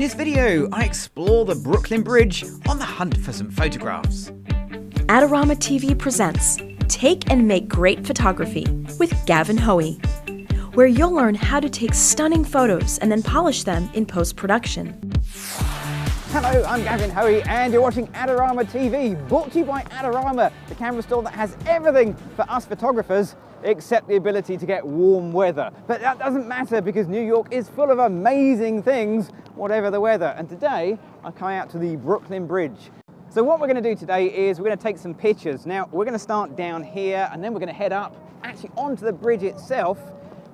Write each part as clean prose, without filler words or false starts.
In this video, I explore the Brooklyn Bridge on the hunt for some photographs. Adorama TV presents Take and Make Great Photography with Gavin Hoey, where you'll learn how to take stunning photos and then polish them in post-production. Hello, I'm Gavin Hoey and you're watching Adorama TV, brought to you by Adorama, the camera store that has everything for us photographers except the ability to get warm weather. But that doesn't matter because New York is full of amazing things, whatever the weather. And today, I'm coming out to the Brooklyn Bridge. So what we're going to do today is we're going to take some pictures. Now, we're going to start down here and then we're going to head up actually onto the bridge itself.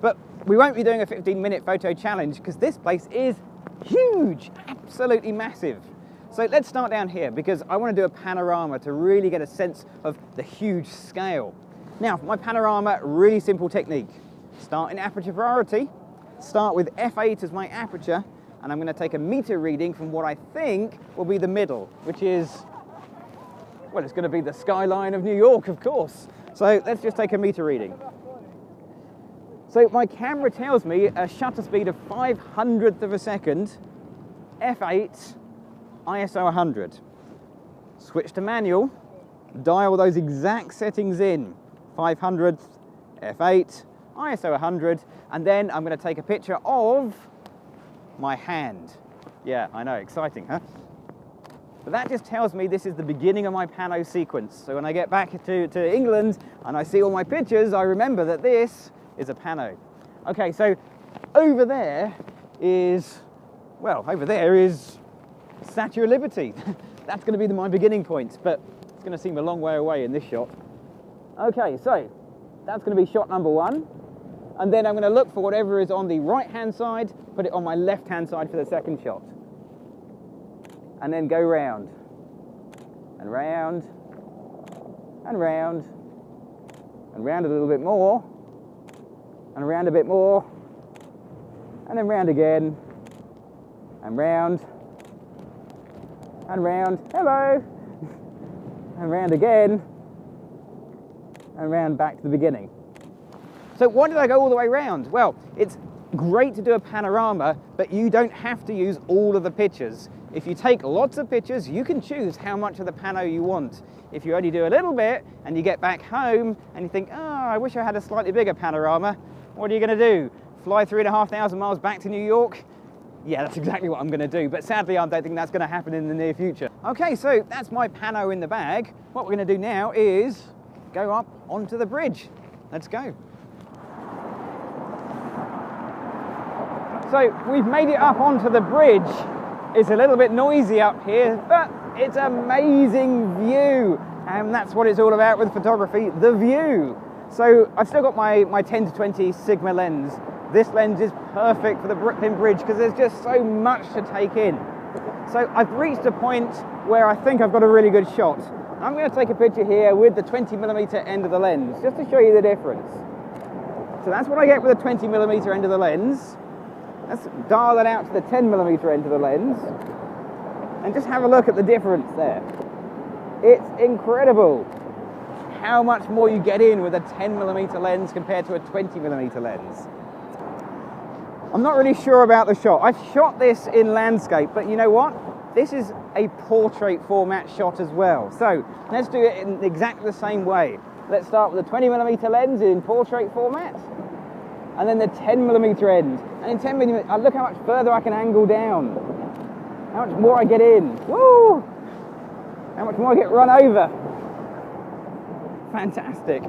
But we won't be doing a 15-minute photo challenge because this place is huge, absolutely massive. So let's start down here because I want to do a panorama to really get a sense of the huge scale. Now, my panorama, really simple technique. Start in aperture priority, start with f8 as my aperture, and I'm going to take a meter reading from what I think will be the middle, which is, well, it's going to be the skyline of New York, of course. So let's just take a meter reading. So my camera tells me a shutter speed of 500th of a second, f8, ISO 100. Switch to manual, dial those exact settings in. 500th, f8, ISO 100, and then I'm going to take a picture of my hand. Yeah, I know, exciting, huh? But that just tells me this is the beginning of my pano sequence. So when I get back to England and I see all my pictures, I remember that this is a pano. Okay, so over there is, well, over there is Statue of Liberty. That's going to be my beginning point, but it's going to seem a long way away in this shot. Okay, so that's going to be shot number one, and then I'm going to look for whatever is on the right-hand side, put it on my left-hand side for the second shot, and then go round, and round, and round, and round a little bit more, and around a bit more, and then round again, and round, hello, and round again, and round back to the beginning. So why did I go all the way round? Well, it's great to do a panorama, but you don't have to use all of the pictures. If you take lots of pictures, you can choose how much of the pano you want. If you only do a little bit and you get back home and you think, oh, I wish I had a slightly bigger panorama, what are you going to do? Fly 3,500 miles back to New York? Yeah, that's exactly what I'm going to do, but sadly I don't think that's going to happen in the near future. Okay, so that's my pano in the bag. What we're going to do now is go up onto the bridge. Let's go. So we've made it up onto the bridge. It's a little bit noisy up here, but it's an amazing view. And that's what it's all about with photography, the view. So I've still got my 10-20 Sigma lens. This lens is perfect for the Brooklyn Bridge because there's just so much to take in. So I've reached a point where I think I've got a really good shot. I'm going to take a picture here with the 20mm end of the lens, just to show you the difference. So that's what I get with the 20mm end of the lens. Let's dial that out to the 10mm end of the lens, and just have a look at the difference there. It's incredible how much more you get in with a 10mm lens compared to a 20mm lens. I'm not really sure about the shot. I've shot this in landscape, but you know what? This is a portrait format shot as well. So let's do it in exactly the same way. Let's start with a 20mm lens in portrait format, and then the 10mm end. And in 10mm, look how much further I can angle down. How much more I get in. Woo! How much more I get run over. Fantastic.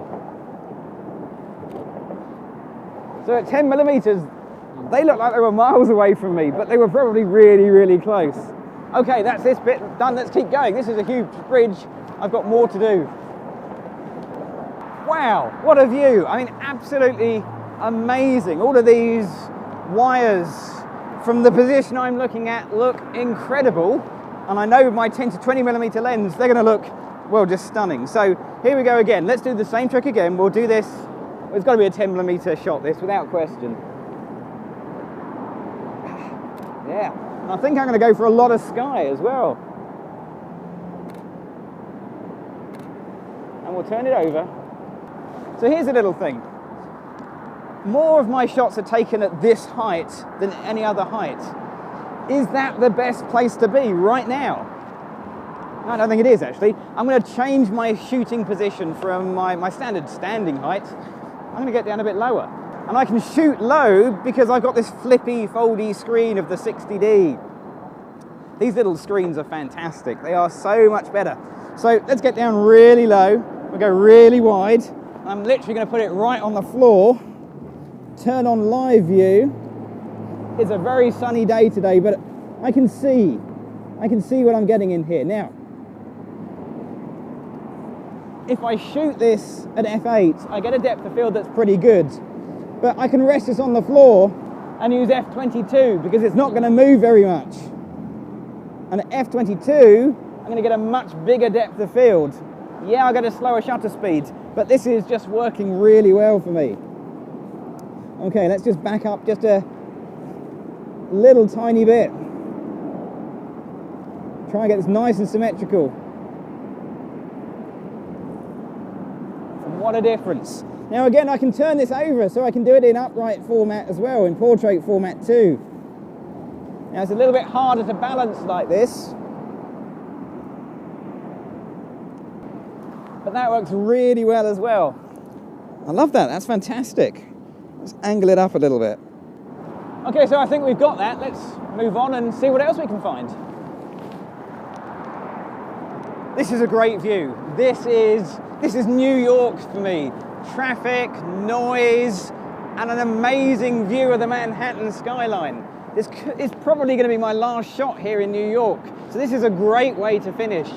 So at 10mm, they look like they were miles away from me, but they were probably really, really close. Okay, that's this bit done. Let's keep going. This is a huge bridge. I've got more to do. Wow, what a view. I mean, absolutely amazing. All of these wires from the position I'm looking at look incredible. And I know with my 10-20mm lens, they're going to look, well, just stunning. So here we go again. Let's do the same trick again. We'll do this. It's got to be a 10mm shot, this, without question. Yeah. I think I'm going to go for a lot of sky as well. And we'll turn it over. So here's a little thing. More of my shots are taken at this height than any other height. Is that the best place to be right now? I don't think it is, actually. I'm going to change my shooting position from my standard standing height. I'm going to get down a bit lower. And I can shoot low because I've got this flippy, foldy screen of the 60D. These little screens are fantastic. They are so much better. So let's get down really low. We'll go really wide. I'm literally going to put it right on the floor. Turn on live view. It's a very sunny day today, but I can see what I'm getting in here. Now, if I shoot this at f8, I get a depth of field that's pretty good. But I can rest this on the floor and use f22 because it's not going to move very much. And at f22, I'm going to get a much bigger depth of field. Yeah, I'll get a slower shutter speed, but this is just working really well for me. Okay, let's just back up just a little tiny bit. Try and get this nice and symmetrical. And what a difference. Now again, I can turn this over so I can do it in upright format as well, in portrait format too. Now it's a little bit harder to balance like this, but that works really well as well. I love that, that's fantastic. Let's angle it up a little bit. Okay, so I think we've got that. Let's move on and see what else we can find. This is a great view. This is New York for me. Traffic, noise, and an amazing view of the Manhattan skyline. This is probably going to be my last shot here in New York, so this is a great way to finish.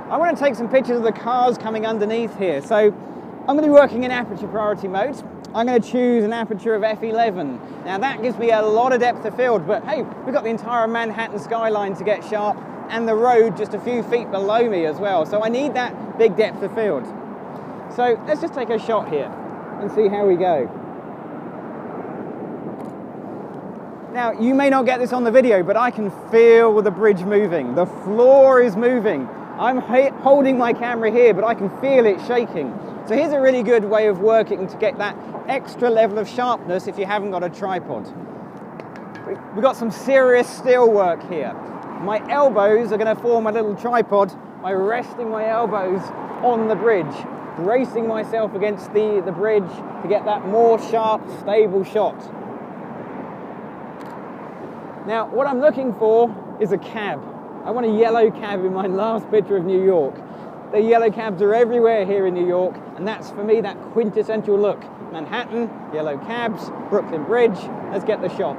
I want to take some pictures of the cars coming underneath here, so I'm going to be working in aperture priority mode. I'm going to choose an aperture of f11. Now that gives me a lot of depth of field, but hey, we've got the entire Manhattan skyline to get sharp and the road just a few feet below me as well, so I need that big depth of field. So let's just take a shot here and see how we go. Now, you may not get this on the video, but I can feel the bridge moving. The floor is moving. I'm holding my camera here, but I can feel it shaking. So here's a really good way of working to get that extra level of sharpness if you haven't got a tripod. We've got some serious still work here. My elbows are going to form a little tripod by resting my elbows on the bridge, bracing myself against the bridge to get that more sharp, stable shot. Now, what I'm looking for is a cab. I want a yellow cab in my last picture of New York. The yellow cabs are everywhere here in New York, and that's, for me, that quintessential look. Manhattan, yellow cabs, Brooklyn Bridge. Let's get the shot.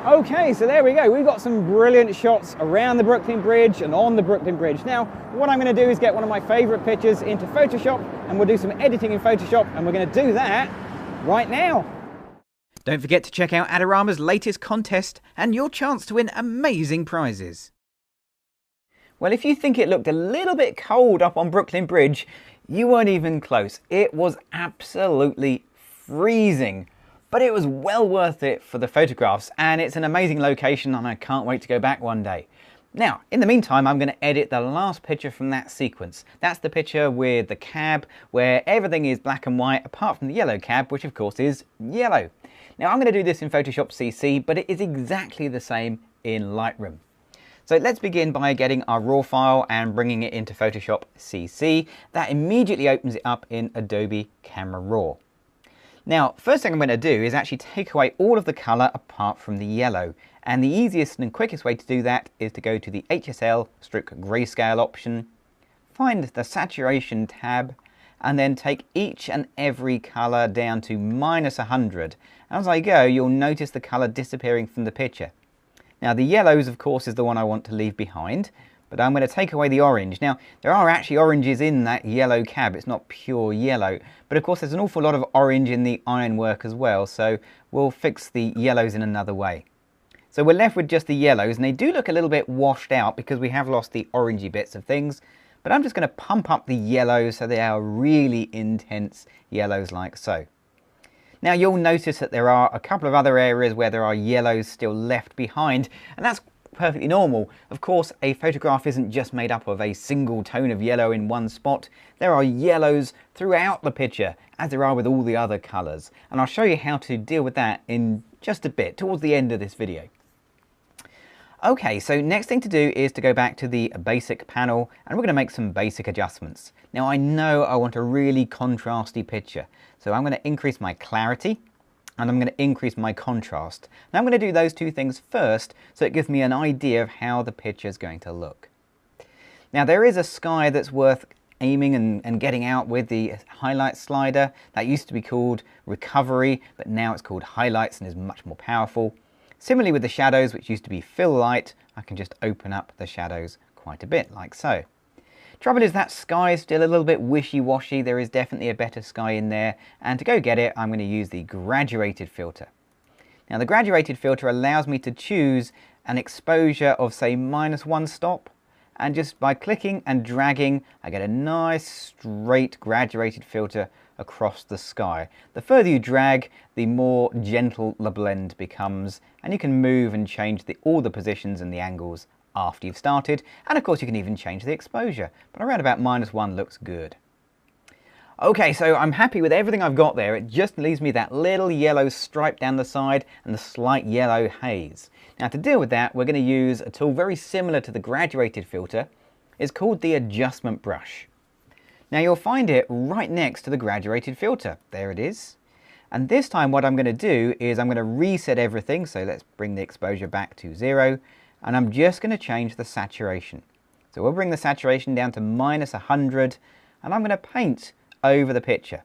Okay, so there we go. We've got some brilliant shots around the Brooklyn Bridge and on the Brooklyn Bridge. Now, what I'm going to do is get one of my favorite pictures into Photoshop, and we'll do some editing in Photoshop, and we're going to do that right now. Don't forget to check out Adorama's latest contest and your chance to win amazing prizes. Well, if you think it looked a little bit cold up on Brooklyn Bridge, you weren't even close. It was absolutely freezing. But it was well worth it for the photographs, and it's an amazing location and I can't wait to go back one day. Now, in the meantime, I'm going to edit the last picture from that sequence. That's the picture with the cab where everything is black and white apart from the yellow cab, which of course is yellow. Now, I'm going to do this in Photoshop CC, but it is exactly the same in Lightroom. So let's begin by getting our raw file and bringing it into Photoshop CC. That immediately opens it up in Adobe Camera Raw. Now, first thing I'm going to do is actually take away all of the colour apart from the yellow. And the easiest and quickest way to do that is to go to the HSL/grayscale option, find the saturation tab, and then take each and every colour down to -100. As I go, you'll notice the colour disappearing from the picture. Now, the yellows, of course, is the one I want to leave behind. But I'm going to take away the orange. Now, there are actually oranges in that yellow cab. It's not pure yellow. But of course, there's an awful lot of orange in the ironwork as well. So we'll fix the yellows in another way. So we're left with just the yellows. And they do look a little bit washed out because we have lost the orangey bits of things. But I'm just going to pump up the yellows so they are really intense yellows like so. Now, you'll notice that there are a couple of other areas where there are yellows still left behind. And that's perfectly normal. Of course, a photograph isn't just made up of a single tone of yellow in one spot. There are yellows throughout the picture, as there are with all the other colours. And I'll show you how to deal with that in just a bit, towards the end of this video. Okay, so next thing to do is to go back to the basic panel, and we're going to make some basic adjustments. Now I know I want a really contrasty picture, so I'm going to increase my clarity and I'm going to increase my contrast. Now I'm going to do those two things first, so it gives me an idea of how the picture is going to look. Now there is a sky that's worth aiming and getting out with the highlight slider. That used to be called recovery, but now it's called highlights and is much more powerful. Similarly with the shadows, which used to be fill light, I can just open up the shadows quite a bit, like so. Trouble is that sky is still a little bit wishy-washy. There is definitely a better sky in there, and to go get it, I'm going to use the graduated filter. Now the graduated filter allows me to choose an exposure of say -1 stop, and just by clicking and dragging, I get a nice straight graduated filter across the sky. The further you drag, the more gentle the blend becomes, and you can move and change all the positions and the angles after you've started, and of course you can even change the exposure, but around about -1 looks good. Okay, so I'm happy with everything I've got there. It just leaves me that little yellow stripe down the side and the slight yellow haze. Now to deal with that, we're going to use a tool very similar to the graduated filter. It's called the adjustment brush. Now you'll find it right next to the graduated filter. There it is. And this time what I'm going to do is I'm going to reset everything. So let's bring the exposure back to 0. And I'm just going to change the saturation. So we'll bring the saturation down to -100. And I'm going to paint over the picture.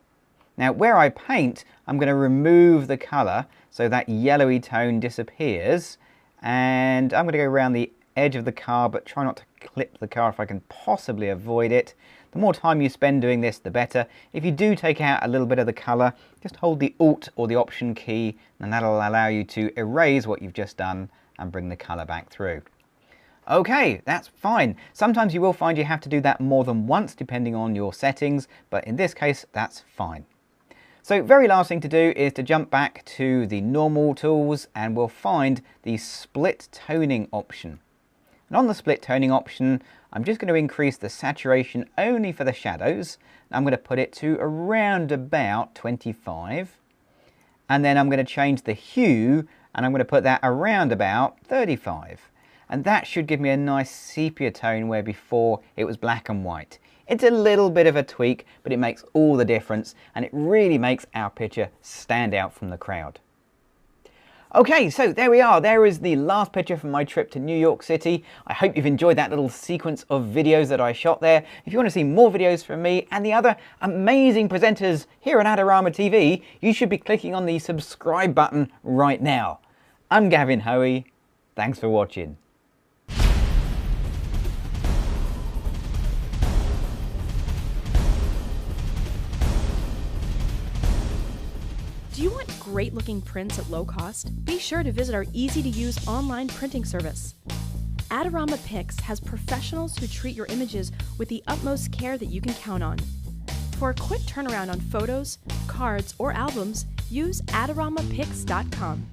Now where I paint, I'm going to remove the colour so that yellowy tone disappears. And I'm going to go around the edge of the car, but try not to clip the car if I can possibly avoid it. The more time you spend doing this, the better. If you do take out a little bit of the colour, just hold the Alt or the Option key, and that'll allow you to erase what you've just done and bring the colour back through. Okay, that's fine. Sometimes you will find you have to do that more than once depending on your settings, but in this case, that's fine. So very last thing to do is to jump back to the normal tools, and we'll find the split toning option. And on the split toning option, I'm just going to increase the saturation only for the shadows. I'm going to put it to around about 25. And then I'm going to change the hue, and I'm going to put that around about 35. And that should give me a nice sepia tone where before it was black and white. It's a little bit of a tweak, but it makes all the difference, and it really makes our picture stand out from the crowd. Okay, so there we are. There is the last picture from my trip to New York City. I hope you've enjoyed that little sequence of videos that I shot there. If you want to see more videos from me and the other amazing presenters here on Adorama TV, you should be clicking on the subscribe button right now. I'm Gavin Hoey. Thanks for watching. Do you want great looking prints at low cost? Be sure to visit our easy-to-use online printing service. Adorama Pix has professionals who treat your images with the utmost care that you can count on. For a quick turnaround on photos, cards, or albums, use AdoramaPix.com.